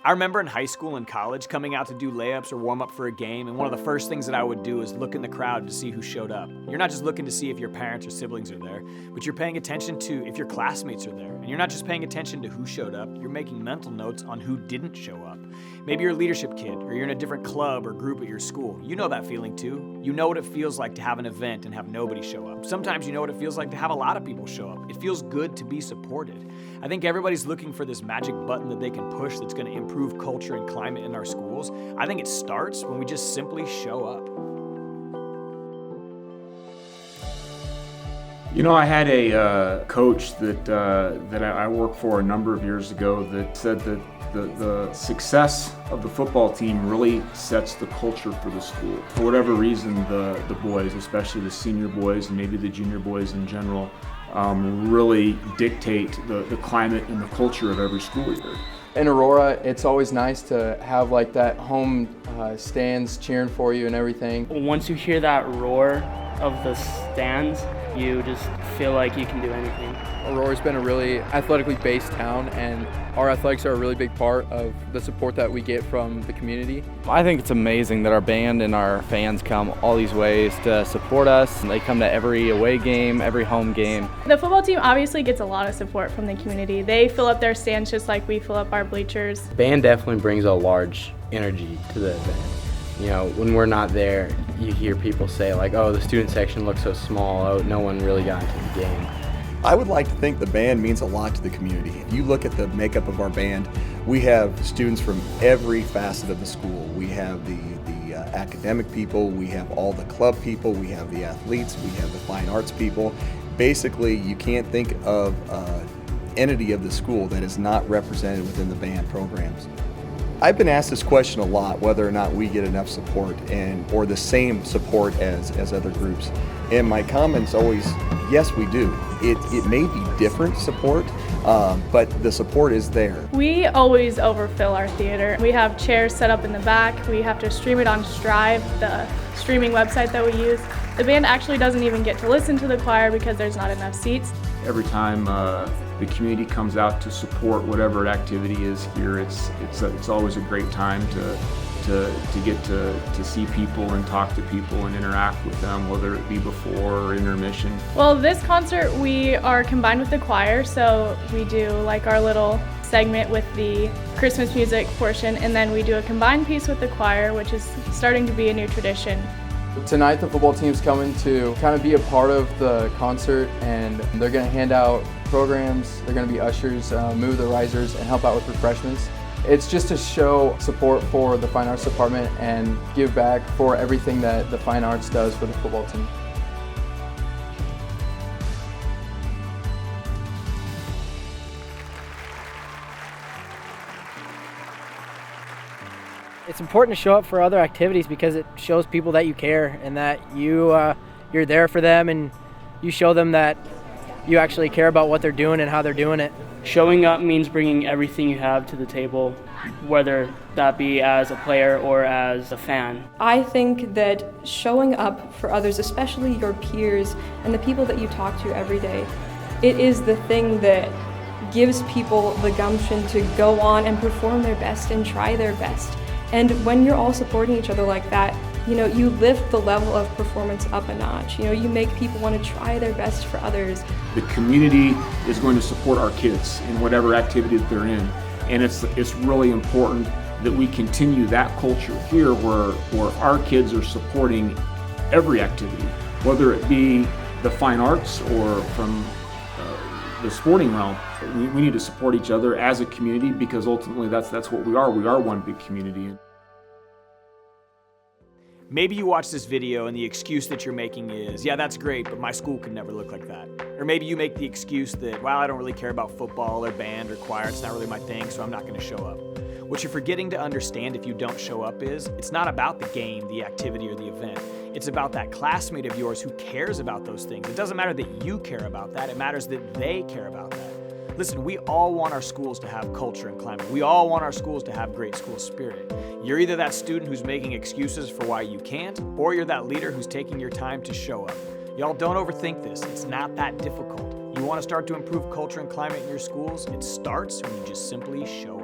I remember in high school and college coming out to do layups or warm up for a game, and one of the first things that I would do is look in the crowd to see who showed up. You're not just looking to see if your parents or siblings are there, but you're paying attention to if your classmates are there. And you're not just paying attention to who showed up, you're making mental notes on who didn't show up. Maybe you're a leadership kid, or you're in a different club or group at your school. You know that feeling too. You know what it feels like to have an event and have nobody show up. Sometimes you know what it feels like to have a lot of people show up. It feels good to be supported. I think everybody's looking for this magic button that they can push that's going to improve culture and climate in our schools. I think it starts when we just simply show up. You know, I had a coach that I worked for a number of years ago that said that the success of the football team really sets the culture for the school. For whatever reason, the boys, especially the senior boys and maybe the junior boys in general, really dictate the climate and the culture of every school year. In Aurora, it's always nice to have like that home stands cheering for you and everything. Once you hear that roar of the stands, you just feel like you can do anything. Aurora's been a really athletically based town, and our athletics are a really big part of the support that we get from the community. I think it's amazing that our band and our fans come all these ways to support us. They come to every away game, every home game. The football team obviously gets a lot of support from the community. They fill up their stands just like we fill up our bleachers. Band definitely brings a large energy to the event. You know, when we're not there, you hear people say like, oh, the student section looks so small, oh, no one really got into the game. I would like to think the band means a lot to the community. If you look at the makeup of our band, we have students from every facet of the school. We have the academic people, we have all the club people, we have the athletes, we have the fine arts people. Basically, you can't think of an entity of the school that is not represented within the band programs. I've been asked this question a lot, whether or not we get enough support or the same support as other groups. And my comment's always, yes, we do. It may be different support, but the support is there. We always overfill our theater. We have chairs set up in the back. We have to stream it on Strive, the streaming website that we use. The band actually doesn't even get to listen to the choir because there's not enough seats. Every time the community comes out to support whatever activity is here, it's always a great time to get to see people and talk to people and interact with them, whether it be before or intermission. Well, this concert we are combined with the choir, so we do like our little segment with the Christmas music portion, and then we do a combined piece with the choir, which is starting to be a new tradition. Tonight the football team's coming to kind of be a part of the concert, and they're going to hand out programs, they're going to be ushers, move the risers, and help out with refreshments. It's just to show support for the Fine Arts Department and give back for everything that the Fine Arts does for the football team. It's important to show up for other activities because it shows people that you care and that you're there for them, and you show them that you actually care about what they're doing and how they're doing it. Showing up means bringing everything you have to the table, whether that be as a player or as a fan. I think that showing up for others, especially your peers and the people that you talk to every day, it is the thing that gives people the gumption to go on and perform their best and try their best. And when you're all supporting each other like that, you know, you lift the level of performance up a notch. You know, you make people want to try their best for others. The community is going to support our kids in whatever activity that they're in. And it's really important that we continue that culture here where our kids are supporting every activity, whether it be the fine arts or from the sporting realm. We need to support each other as a community because ultimately that's what we are. We are one big community. Maybe you watch this video and the excuse that you're making is, yeah, that's great, but my school could never look like that. Or maybe you make the excuse that, well, I don't really care about football or band or choir, it's not really my thing, so I'm not gonna show up. What you're forgetting to understand if you don't show up is, it's not about the game, the activity, or the event. It's about that classmate of yours who cares about those things. It doesn't matter that you care about that, it matters that they care about that. Listen, we all want our schools to have culture and climate. We all want our schools to have great school spirit. You're either that student who's making excuses for why you can't, or you're that leader who's taking your time to show up. Y'all don't overthink this. It's not that difficult. You want to start to improve culture and climate in your schools? It starts when you just simply show up.